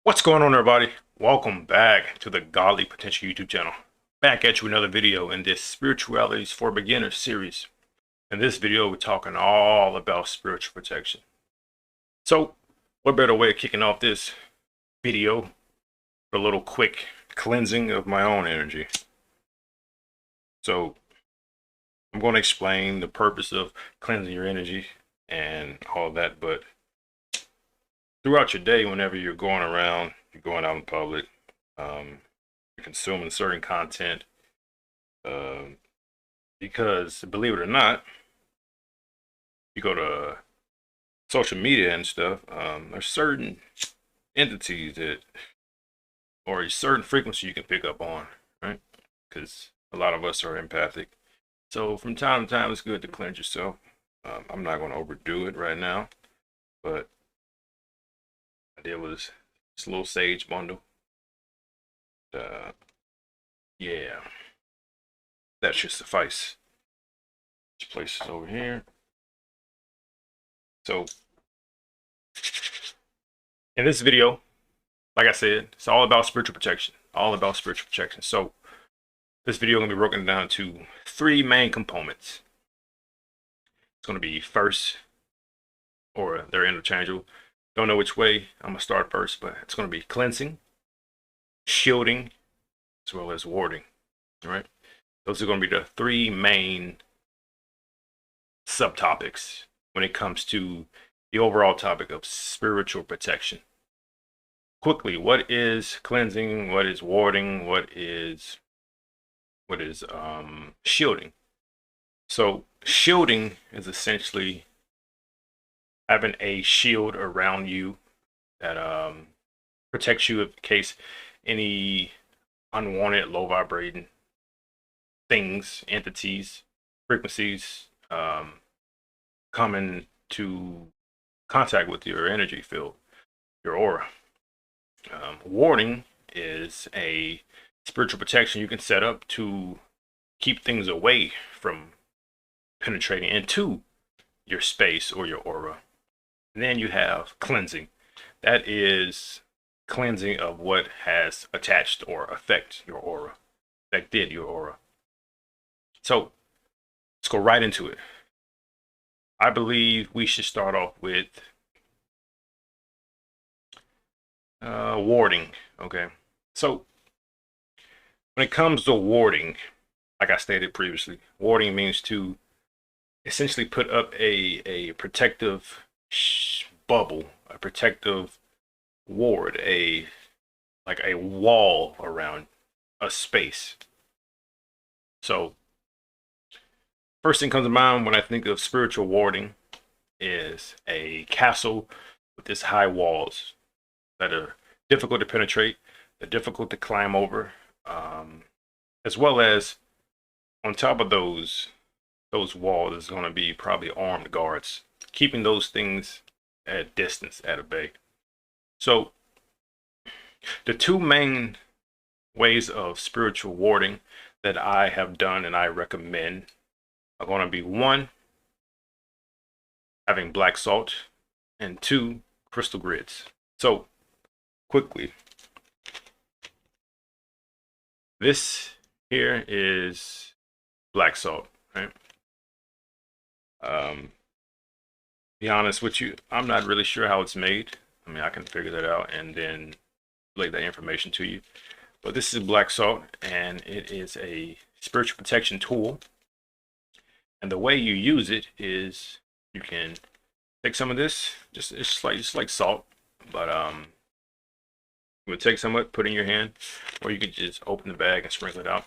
What's going on, everybody? Welcome back to the Godly Potential YouTube channel. Back at you with another video in this Spiritualities for Beginners series. In this video, we're talking all about spiritual protection. So, what better way of kicking off this video with a little quick cleansing of my own energy? So, I'm going to explain the purpose of cleansing your energy and all that, but throughout your day, whenever you're going around, you're going out in public, you're consuming certain content, because believe it or not, you go to social media and stuff, there's certain entities that, or a certain frequency you can pick up on, right? Because a lot of us are empathic. So from time to time, it's good to cleanse yourself. I'm not going to overdo it right now, but there was this little sage bundle. Yeah, that should suffice. Just place this over here. So, in this video, like I said, it's all about spiritual protection. All about spiritual protection. So, this video is going to be broken down to three main components. It's going to be first, or they're interchangeable. Don't know which way I'm going to start first, but it's going to be cleansing, shielding, as well as warding. All right. Those are going to be the three main subtopics when it comes to the overall topic of spiritual protection. Quickly, what is cleansing? What is warding? What is shielding? So shielding is essentially having a shield around you that protects you in case any unwanted, low vibrating things, entities, frequencies come into contact with your energy field, your aura. Warding is a spiritual protection you can set up to keep things away from penetrating into your space or your aura. And then you have cleansing. That is cleansing of what has attached or affected your aura. So let's go right into it. I believe we should start off with warding. Okay. So when it comes to warding, like I stated previously, warding means to essentially put up a protective bubble, a protective ward, like a wall around a space. So first thing comes to mind when I think of spiritual warding is a castle with its high walls that are difficult to penetrate, they're difficult to climb over, as well as on top of those walls is going to be probably armed guards, keeping those things at distance, at a bay. So the two main ways of spiritual warding that I have done and I recommend are going to be one, having black salt, and two, crystal grids. So quickly, this here is black salt, right? Be honest with you, I'm not really sure how it's made. I mean, I can figure that out and then relay that information to you. But this is black salt, and it is a spiritual protection tool. And the way you use it is you can take some of this, it's like salt, but you would take some of it, put it in your hand, or you could just open the bag and sprinkle it out.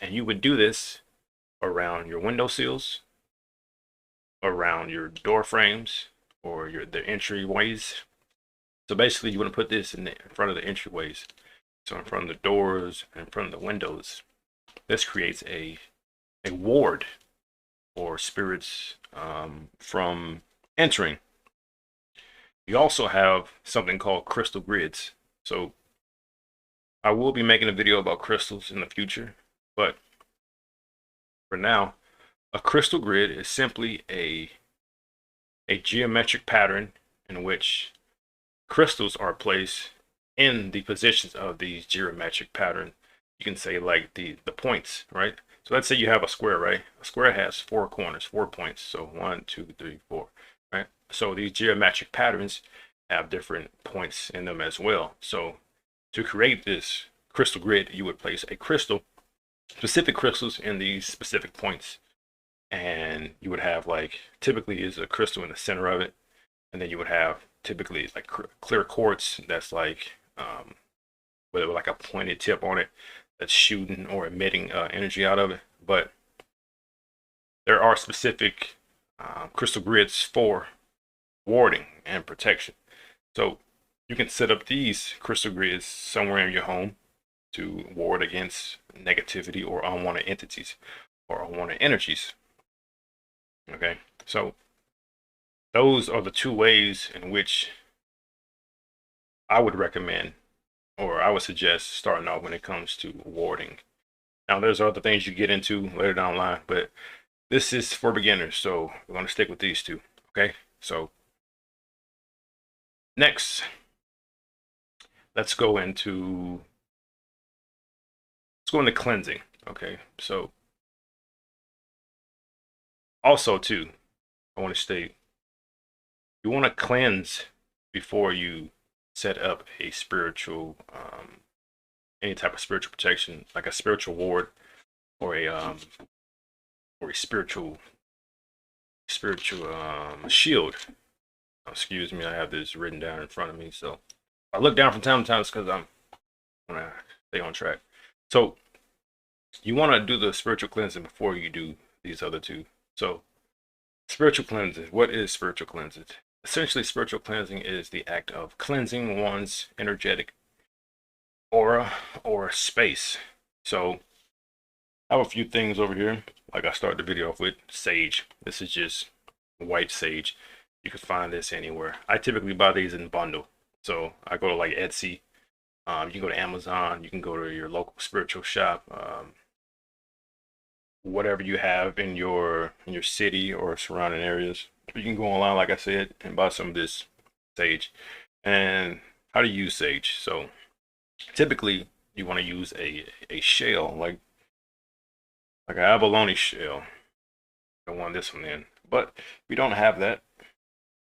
And you would do this around your window sills, around your door frames, or the entryways. So basically, you want to put this in front of the entryways. So in front of the doors, in front of the windows. This creates a ward for spirits from entering. You also have something called crystal grids. So I will be making a video about crystals in the future, but for now, a crystal grid is simply a geometric pattern in which crystals are placed in the positions of these geometric patterns. You can say like the points, right? So let's say you have a square, right? A square has 4 corners, 4 points. So 1, 2, 3, 4, right? So these geometric patterns have different points in them as well. So to create this crystal grid, you would place a crystal, specific crystals in these specific points. And you would have like, typically is a crystal in the center of it. And then you would have typically like clear quartz that's like, with like a pointed tip on it that's shooting or emitting energy out of it. But there are specific crystal grids for warding and protection. So you can set up these crystal grids somewhere in your home to ward against negativity or unwanted entities or unwanted energies. Okay, so those are the two ways in which I would recommend, or I would suggest, starting off when it comes to warding. Now, there's other things you get into later down the line, but this is for beginners, so we're going to stick with these two. Okay, so next, let's go into cleansing. Okay, so also too, I want to state, you want to cleanse before you set up a spiritual, any type of spiritual protection, like a spiritual ward or a spiritual shield. Excuse me, I have this written down in front of me, so I look down from time to time. It's because I'm want to stay on track. So you want to do the spiritual cleansing before you do these other two. So spiritual cleansing. What is spiritual cleansing? Essentially, spiritual cleansing is the act of cleansing one's energetic aura or space. So I have a few things over here. Like I started the video off with sage. This is just white sage. You can find this anywhere. I typically buy these in bundle. So I go to like Etsy. You can go to Amazon. You can go to your local spiritual shop. Whatever you have in your city or surrounding areas. You can go online, like I said, and buy some of this sage. And how to use sage. So typically you want to use a shell, like an abalone shell. I want this one in. But if you don't have that,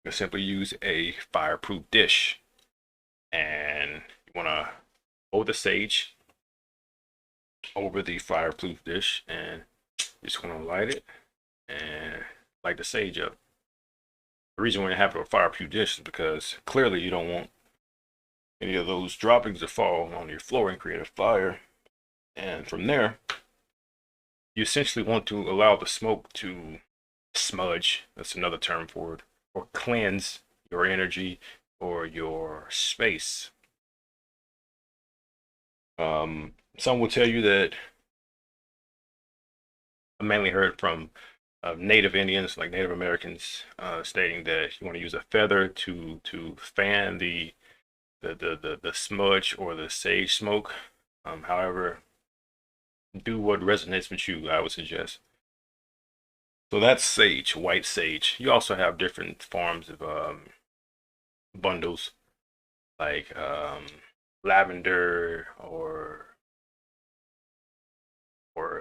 you simply use a fireproof dish. And you want to hold the sage over the fireproof dish, and you just want to light it and light the sage up. The reason why you have a fireproof dish is because clearly you don't want any of those droppings to fall on your floor and create a fire. And from there, you essentially want to allow the smoke to smudge, that's another term for it, or cleanse your energy or your space. Some will tell you that I mainly heard from Native Indians, like Native Americans, stating that you want to use a feather to fan the smudge or the sage smoke. However, do what resonates with you, I would suggest. So that's sage, white sage. You also have different forms of bundles, like lavender or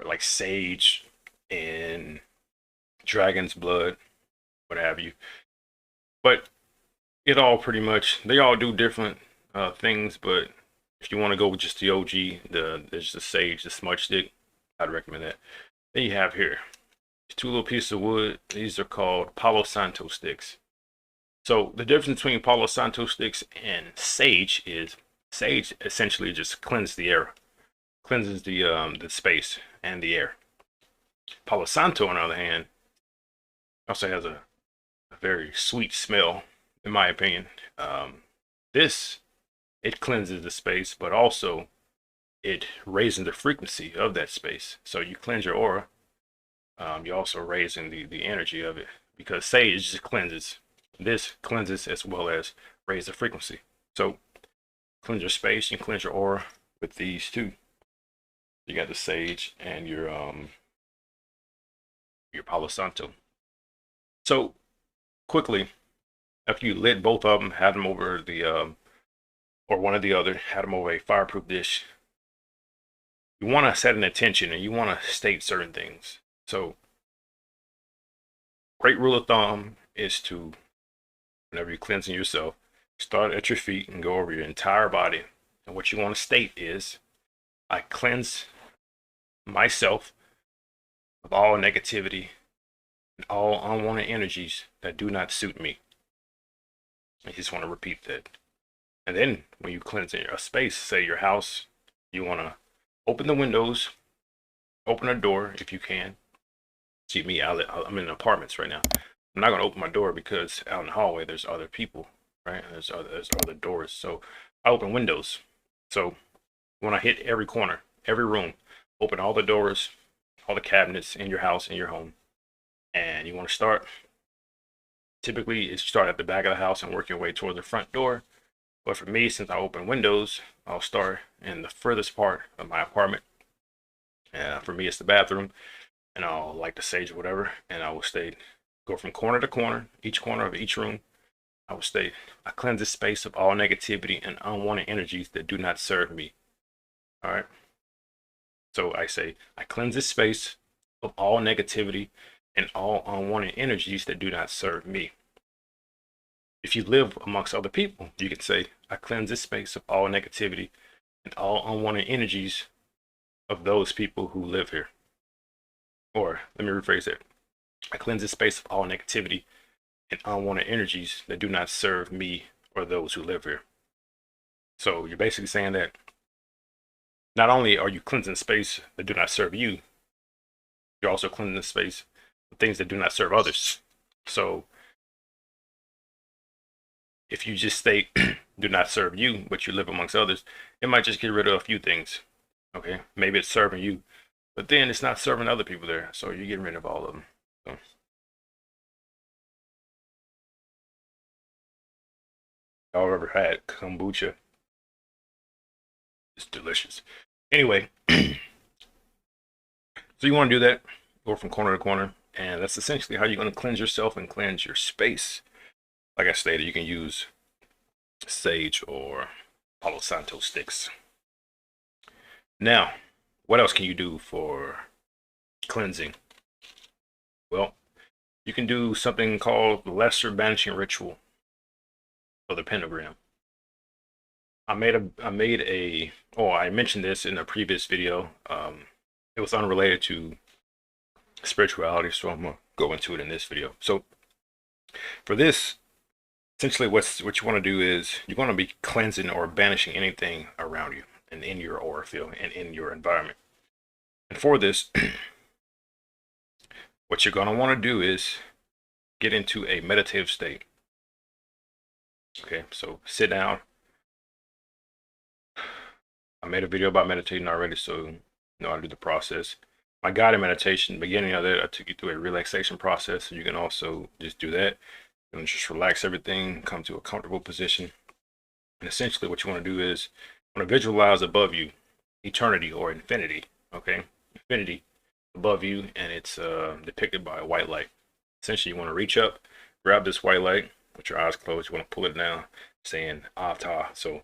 like sage and dragon's blood, what have you. But it all pretty much, they all do different things. But if you want to go with just the OG, there's the sage, the smudge stick, I'd recommend that. Then you have here two little pieces of wood. These are called Palo Santo sticks. So the difference between Palo Santo sticks and sage is sage essentially just cleanses the air, cleanses the space and the air. Palo Santo, on the other hand, also has a very sweet smell, in my opinion. This, it cleanses the space, but also it raises the frequency of that space. So you cleanse your aura, you're also raising the energy of it, because sage just cleanses. This cleanses as well as raise the frequency. So cleanse your space and cleanse your aura with these two. You got the sage and your Palo Santo. So quickly, after you lit both of them, had them over or one or the other, had them over a fireproof dish. You want to set an intention and you want to state certain things. So, great rule of thumb is to, whenever you're cleansing yourself, start at your feet and go over your entire body. And what you want to state is, I cleanse myself of all negativity and all unwanted energies that do not suit me. I just want to repeat that. And then when you cleanse in a space, say your house, you want to open the windows, open a door if you can. See me, I'm in apartments right now. I'm not going to open my door because out in the hallway there's other people, right? There's other doors. So I open windows. So when I hit every corner, every room, open all the doors, all the cabinets in your house, in your home. And you want to start, typically it's start at the back of the house and work your way toward the front door. But for me, since I open windows, I'll start in the furthest part of my apartment. For me, it's the bathroom, and I'll light the sage or whatever, and I will go from corner to corner, each corner of each room. I will state, I cleanse this space of all negativity and unwanted energies that do not serve me. All right. So I say, I cleanse this space of all negativity and all unwanted energies that do not serve me. If you live amongst other people, you can say, I cleanse this space of all negativity and all unwanted energies of those people who live here. Or let me rephrase that. I cleanse this space of all negativity and unwanted energies that do not serve me or those who live here. So you're basically saying that not only are you cleansing space that do not serve you, you're also cleansing the space of things that do not serve others. So if you just state do not serve you, but you live amongst others, it might just get rid of a few things. Okay, maybe it's serving you, but then it's not serving other people there, so you're getting rid of all of them. So, y'all ever had kombucha? It's delicious. Anyway, so you want to do that, go from corner to corner, and that's essentially how you're going to cleanse yourself and cleanse your space. Like I stated, you can use sage or Palo Santo sticks. Now, what else can you do for cleansing? Well, you can do something called the lesser banishing ritual of the pentagram. I mentioned this in a previous video. It was unrelated to spirituality, so I'm gonna go into it in this video. So for this, essentially what you want to do is you want to be cleansing or banishing anything around you and in your aura field and in your environment. And for this, what you're going to want to do is get into a meditative state. Okay, so sit down. I made a video about meditating already, so you know how to do the process. My guided meditation, beginning of it, I took you through a relaxation process, so you can also just do that. And just relax everything, come to a comfortable position. And essentially what you want to do is you want to visualize above you eternity or infinity. Okay, infinity above you, and it's depicted by a white light. Essentially you want to reach up, grab this white light with your eyes closed. You want to pull it down, saying Ata. So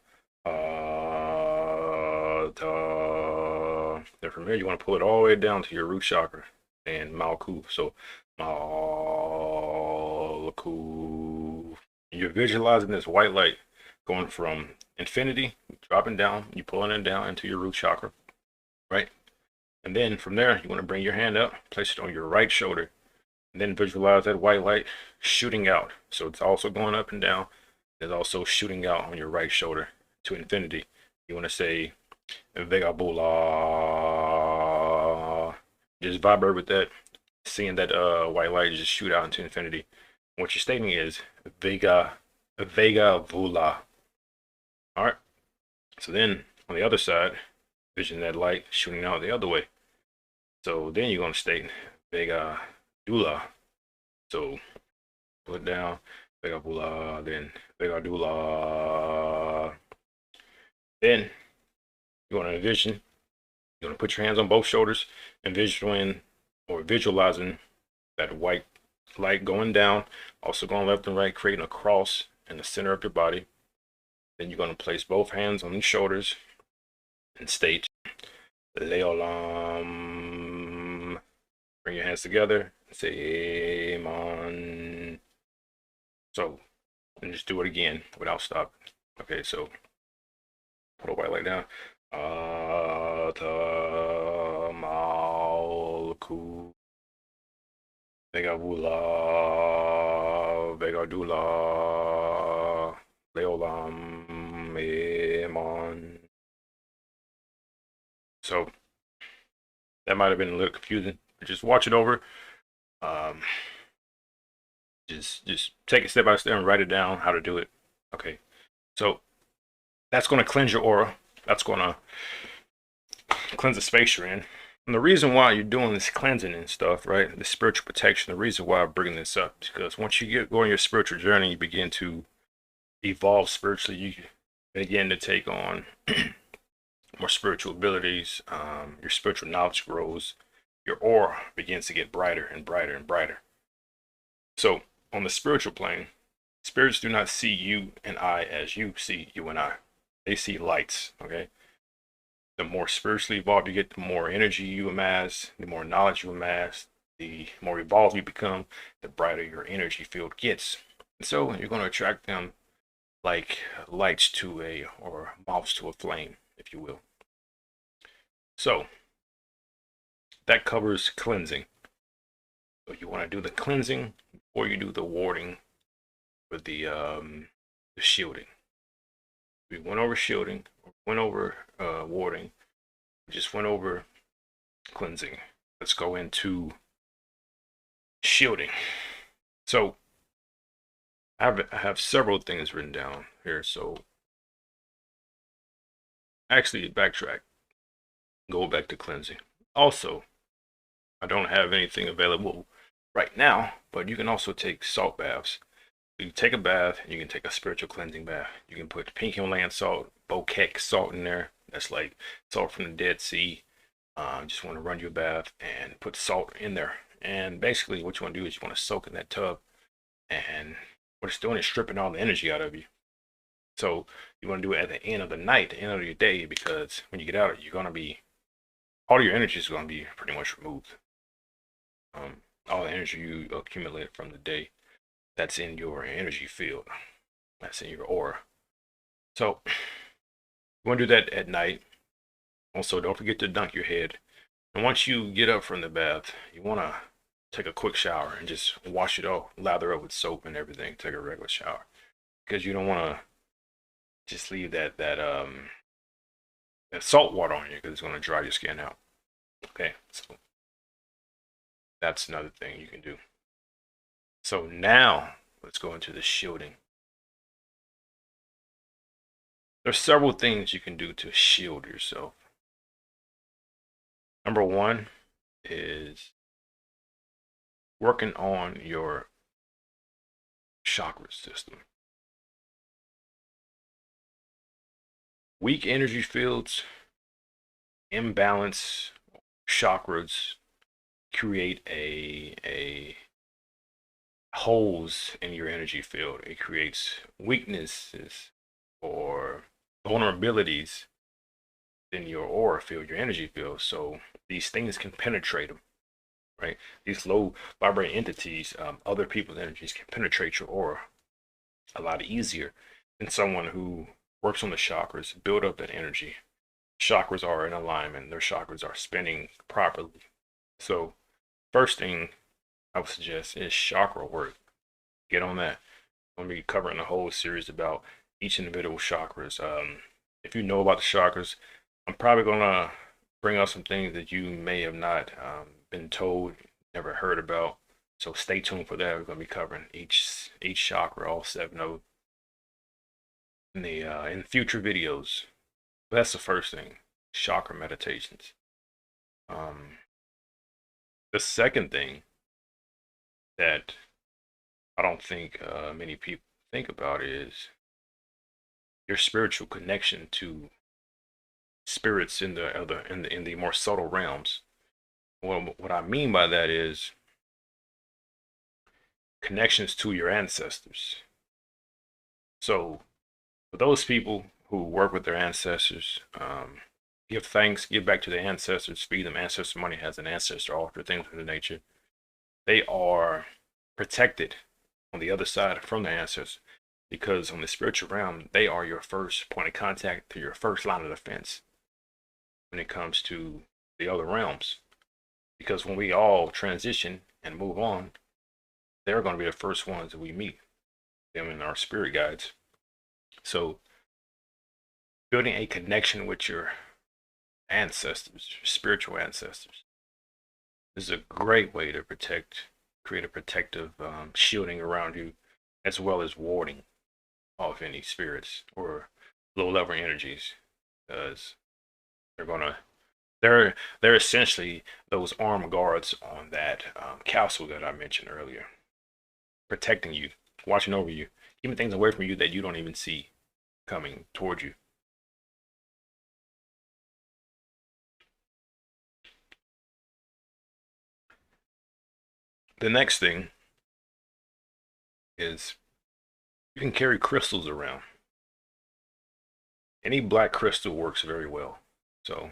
then from here you want to pull it all the way down to your root chakra and Malku. So Malku. You're visualizing this white light going from infinity, dropping down, you pulling it down into your root chakra, right? And then from there, you want to bring your hand up, place it on your right shoulder, and then visualize that white light shooting out. So it's also going up and down. It's also shooting out on your right shoulder to infinity. You want to say Vega Bula. Just vibrate with that, seeing that white light just shoot out into infinity. What you're stating is Vega Vula. All right. So then on the other side, vision that light shooting out the other way. So then you're going to state Vega Dula. So pull it down, Vega Bula, then Vega Dula. Then you want to envision, you want to put your hands on both shoulders, envisioning or visualizing that white light going down, also going left and right, creating a cross in the center of your body. Then you're going to place both hands on the shoulders and state Leolam. Bring your hands together and say Amon. So, and just do it again without stopping. Okay, so put the white light down. Atamalku Vegavula Vegadula Leolam Amon. So that might have been a little confusing. Just watch it over. Um, just take it step by step and write it down how to do it. Okay, so that's going to cleanse your aura. That's going to cleanse the space you're in. And the reason why you're doing this cleansing and stuff, right? The spiritual protection. The reason why I'm bringing this up is because once you go on your spiritual journey, you begin to evolve spiritually. You begin to take on more spiritual abilities. Your spiritual knowledge grows. Your aura begins to get brighter and brighter and brighter. So on the spiritual plane, spirits do not see you and I as you see you and I. They see lights, okay? The more spiritually evolved you get, the more energy you amass, the more knowledge you amass, the more evolved you become, the brighter your energy field gets. And so you're going to attract them like lights to or moths to a flame, if you will. So that covers cleansing. So you want to do the cleansing before you do the warding or the shielding. We went over shielding, went over warding, we just went over cleansing. Let's go into shielding. So I have several things written down here. So actually backtrack, go back to cleansing. Also, I don't have anything available right now, but you can also take salt baths. You take a bath, and you can take a spiritual cleansing bath. You can put pink Himalayan salt, bokek salt in there. That's like salt from the Dead Sea. Just want to run you a bath and put salt in there. And basically what you want to do is you want to soak in that tub. And what it's doing is stripping all the energy out of you. So you want to do it at the end of the night, the end of your day, because when you get out, you're going to be, all your energy is going to be pretty much removed. All the energy you accumulated from the day, that's in your energy field, that's in your aura. So you want to do that at night. Also, don't forget to dunk your head. And once you get up from the bath, you want to take a quick shower and just wash it off, lather up with soap and everything. Take a regular shower, because you don't want to just leave that salt water on you, because it's going to dry your skin out. Okay, so that's another thing you can do. So now let's go into the shielding. There's several things you can do to shield yourself. Number one is working on your chakra system. Weak energy fields, imbalance chakras create a holes in your energy field. It creates weaknesses or vulnerabilities in your aura field, your energy field. So these things can penetrate them, right? These low vibrating entities, other people's energies can penetrate your aura a lot easier than someone who works on the chakras, build up that energy. Chakras are in alignment, their chakras are spinning properly. So first thing I would suggest is chakra work. Get on that. I'm going to be covering a whole series about each individual chakras. If you know about the chakras, I'm probably going to bring up some things that you may have not been told, never heard about. So stay tuned for that. We're going to be covering each chakra, all 7 of them, in future videos. But that's the first thing, chakra meditations. The second thing that I don't think many people think about is your spiritual connection to spirits in the more subtle realms. Well, what I mean by that is connections to your ancestors. So For those people who work with their ancestors, give thanks, give back to their ancestors, feed them ancestor money, has an ancestor altar, things of the nature. They are protected on the other side from their ancestors because on the spiritual realm, they are your first point of contact to your first line of defense when it comes to the other realms. Because when we all transition and move on, they're going to be the first ones that we meet, them and our spirit guides. So building a connection with your ancestors, your spiritual ancestors, is a great way to create a protective shielding around you, as well as warding off any spirits or low level energies, because they're gonna they're essentially those armed guards on that castle that I mentioned earlier, protecting you, watching over you, keeping things away from you that you don't even see coming toward you. The next thing is you can carry crystals around. Any black crystal works very well. So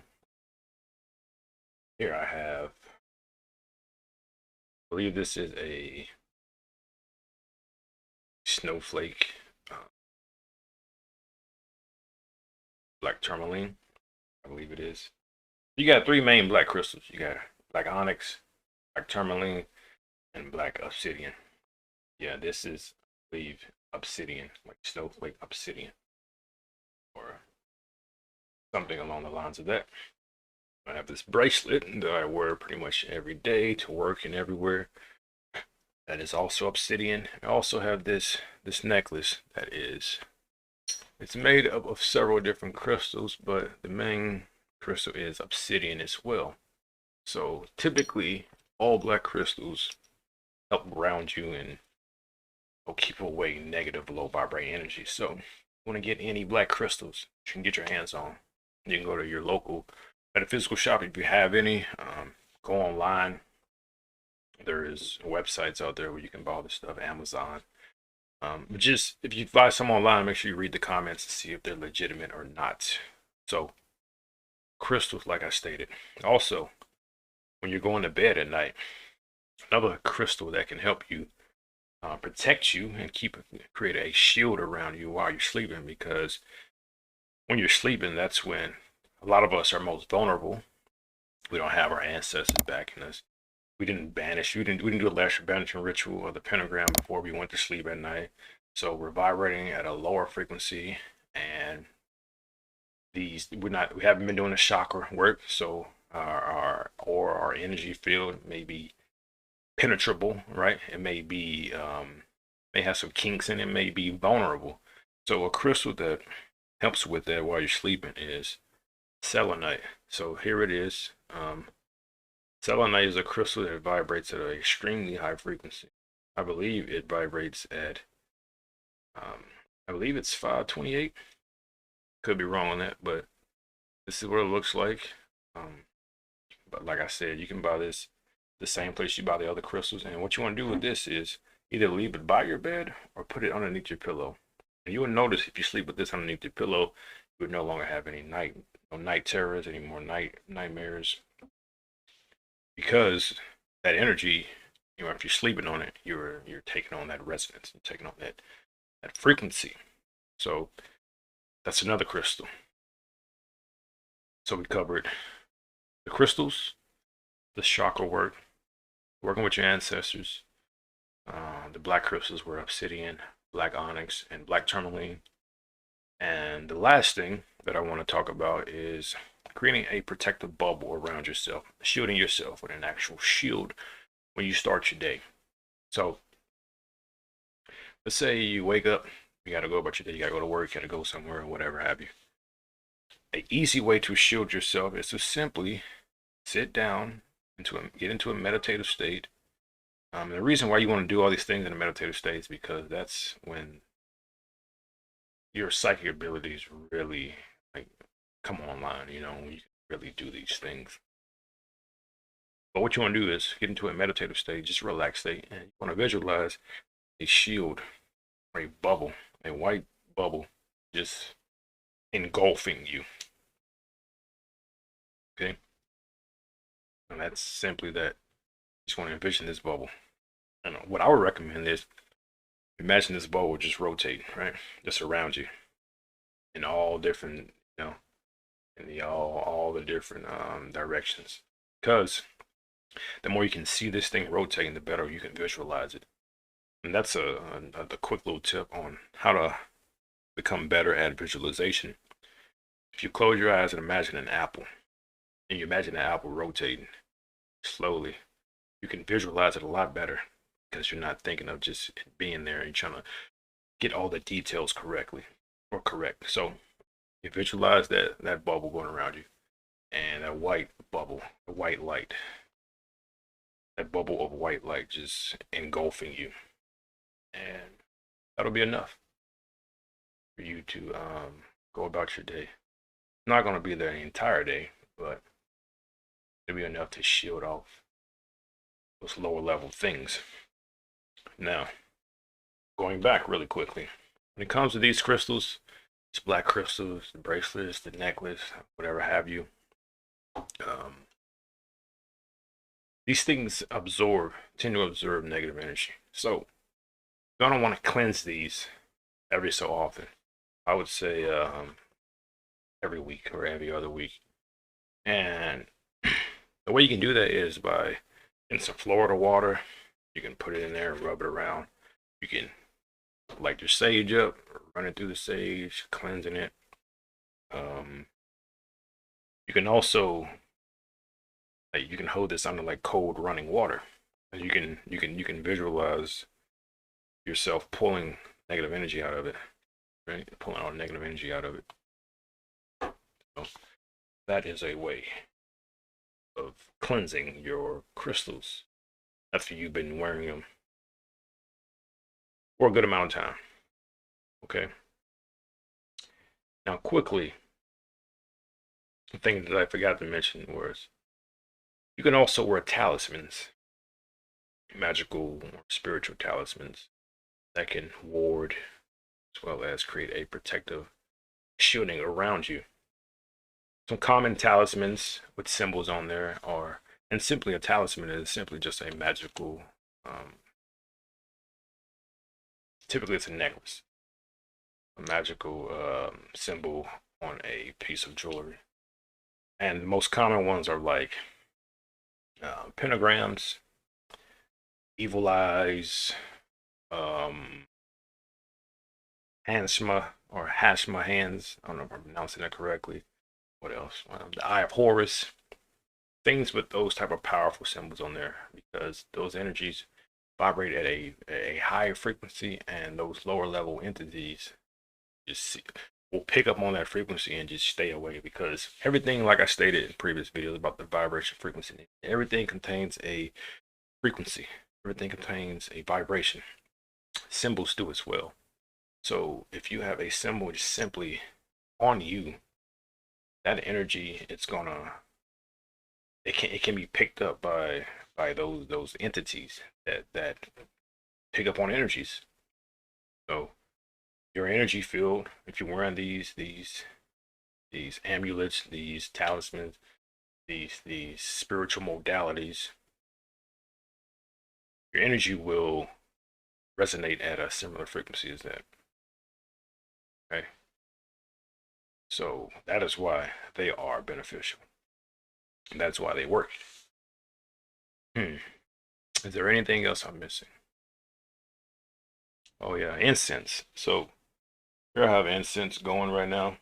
here I have, I believe this is a snowflake black tourmaline. I believe it is. You got three main black crystals. You got black onyx, black tourmaline, and black obsidian. Yeah, this is, I believe, obsidian, like snowflake obsidian, or something along the lines of that. I have this bracelet that I wear pretty much every day to work and everywhere. That is also obsidian. I also have this necklace that is, it's made up of several different crystals, but the main crystal is obsidian as well. So typically, all black crystals help ground you and keep away negative, low vibrating energy. So, you want to get any black crystals you can get your hands on, you can go to your local metaphysical shop if you have any. Go online. There's websites out there where you can buy all this stuff. Amazon. But just if you buy some online, make sure you read the comments to see if they're legitimate or not. So, crystals, like I stated. Also, when you're going to bed at night, another crystal that can help you protect you and create a shield around you while you're sleeping, because when you're sleeping, that's when a lot of us are most vulnerable. We don't have our ancestors backing us. We didn't do the last banishing ritual or the pentagram before we went to sleep at night. So we're vibrating at a lower frequency, and we haven't been doing the chakra work, so our energy field may be penetrable, right? It may be may have some kinks in it, may be vulnerable. So a crystal that helps with that while you're sleeping is selenite. So here it is. Selenite is a crystal that vibrates at an extremely high frequency. I believe it vibrates at I believe it's 528. Could be wrong on that, but this is what it looks like. But like I said, you can buy this the same place you buy the other crystals. And what you want to do with this is either leave it by your bed or put it underneath your pillow. And you will notice if you sleep with this underneath your pillow, you would no longer have any night terrors, any more nightmares, because that energy, if you're sleeping on it, you're taking on that resonance, you're taking on that frequency. So that's another crystal. So we covered the crystals, the chakra work, working with your ancestors. The black crystals were obsidian, black onyx, and black tourmaline. And the last thing that I want to talk about is creating a protective bubble around yourself, shielding yourself with an actual shield when you start your day. So let's say you wake up, you got to go about your day, you got to go to work, you got to go somewhere, or whatever have you. An easy way to shield yourself is to simply sit down, get into a meditative state. The reason why you want to do all these things in a meditative state is because that's when your psychic abilities really come online, when you can really do these things. But what you want to do is get into a meditative state, just relaxed state, and you want to visualize a shield or a bubble, a white bubble just engulfing you. Okay, and that's simply that. You just want to envision this bubble. And what I would recommend is imagine this bubble just rotate, right, just around you in all different, in the all the different directions. Because the more you can see this thing rotating, the better you can visualize it. And that's a quick little tip on how to become better at visualization. If you close your eyes and imagine an apple, and you imagine the apple rotating slowly, you can visualize it a lot better because you're not thinking of just being there and trying to get all the details correctly or correct. So you visualize that bubble going around you, and that white bubble, the white light, that bubble of white light just engulfing you, and that'll be enough for you to go about your day. Not going to be there the entire day, but it'll be enough to shield off those lower level things. Now, going back really quickly, when it comes to these crystals, these black crystals, the bracelets, the necklace, whatever have you, these things tend to absorb negative energy. So you're gonna want to cleanse these every so often. I would say every week or every other week. And the way you can do that is by getting some Florida water. You can put it in there and rub it around. You can light your sage up, run it through the sage, cleansing it. You can also you can hold this under like cold running water. You can visualize yourself pulling negative energy out of it, right? Pulling all negative energy out of it. So that is a way of cleansing your crystals after you've been wearing them for a good amount of time. Okay. Now, quickly, the thing that I forgot to mention was you can also wear talismans, magical or spiritual talismans that can ward as well as create a protective shielding around you. Some common talismans with symbols on there are, and simply a talisman is simply just a magical, typically it's a necklace, a magical symbol on a piece of jewelry. And the most common ones are like pentagrams, evil eyes, Hanshma or Hashma hands. I don't know if I'm pronouncing that correctly. What else? The Eye of Horus. Things with those type of powerful symbols on there, because those energies vibrate at a higher frequency, and those lower level entities will pick up on that frequency and just stay away, because everything, like I stated in previous videos about the vibration frequency, everything contains a frequency. Everything contains a vibration. Symbols do as well. So if you have a symbol just simply on you, that energy, it can be picked up by those entities that pick up on energies. So your energy field, if you're wearing these amulets, these talismans, these spiritual modalities, your energy will resonate at a similar frequency as that. Okay. So that is why they are beneficial. And that's why they work. Is there anything else I'm missing? Oh yeah, incense. So here I have incense going right now.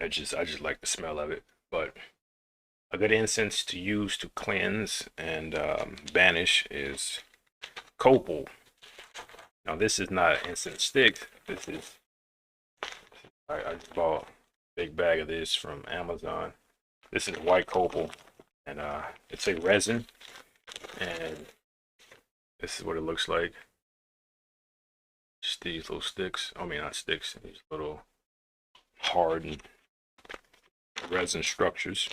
I just like the smell of it. But a good incense to use to cleanse and banish is copal. Now this is not an incense stick. This is I just bought a big bag of this from Amazon. This is white copal, and it's a resin, and this is what it looks like. Just these little sticks. I mean, not sticks. These little hardened resin structures.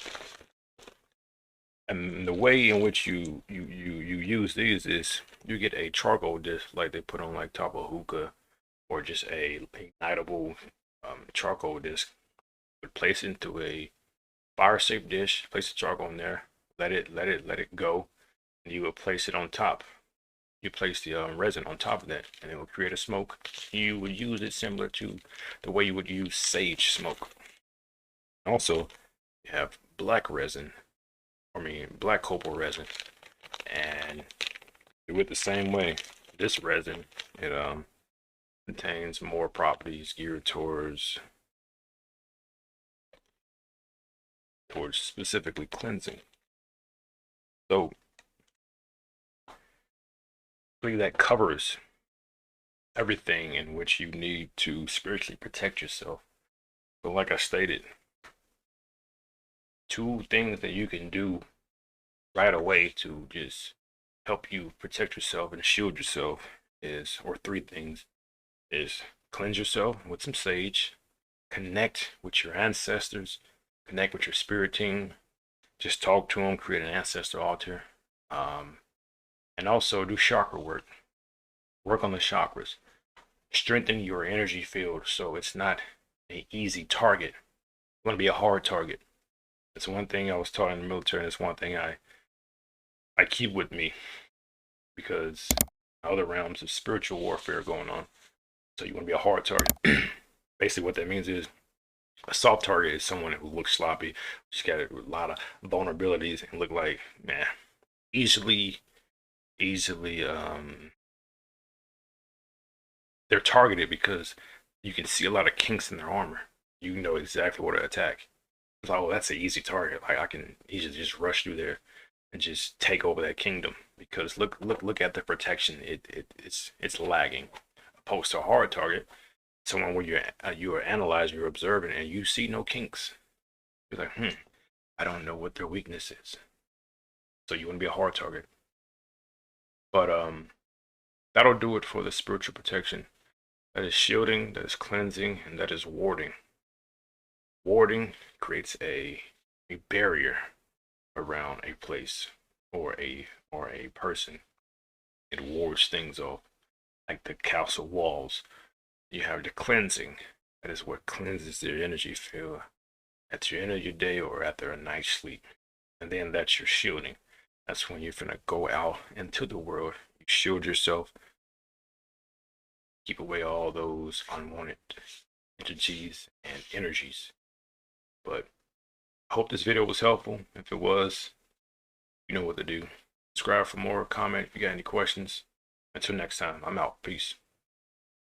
And the way in which you use these is you get a charcoal disc like they put on like top of hookah, or just a ignitable charcoal disc. Would place it into a fire safe dish, place the charcoal in there, let it go, and you would place it on top. You place the resin on top of that, and it will create a smoke. You would use it similar to the way you would use sage smoke. Also, you have black resin, black copal resin, and do it the same way. This resin, it contains more properties geared towards specifically cleansing. So really that covers everything in which you need to spiritually protect yourself. So like I stated, 2 things that you can do right away to just help you protect yourself and shield yourself is, or 3 things, is cleanse yourself with some sage, connect with your ancestors, connect with your spirit team, just talk to them, create an ancestor altar, and also do chakra work. Work on the chakras, strengthen your energy field so it's not an easy target. It's going to be a hard target. It's one thing I was taught in the military, and it's one thing I keep with me, because other realms of spiritual warfare going on. So you want to be a hard target. Basically what that means is a soft target is someone who looks sloppy, just got a lot of vulnerabilities, and look like, man, easily they're targeted because you can see a lot of kinks in their armor. You know exactly what to attack. It's like, oh, that's an easy target. Like, I can easily just rush through there and just take over that kingdom, because look at the protection. It's lagging. Opposed to a hard target, someone where you are analyzing, you're observing, and you see no kinks. You're like, I don't know what their weakness is. So you want to be a hard target. But that'll do it for the spiritual protection. That is shielding, that is cleansing, and that is warding. Warding creates a barrier around a place or a person. It wards things off, like the castle walls. You have the cleansing. That is what cleanses their energy field at the end of your day or after a night's sleep. And then that's your shielding. That's when you're gonna go out into the world. You shield yourself, keep away all those unwanted entities and energies. But I hope this video was helpful. If it was, you know what to do. Subscribe for more, comment if you got any questions. Until next time, I'm out. Peace.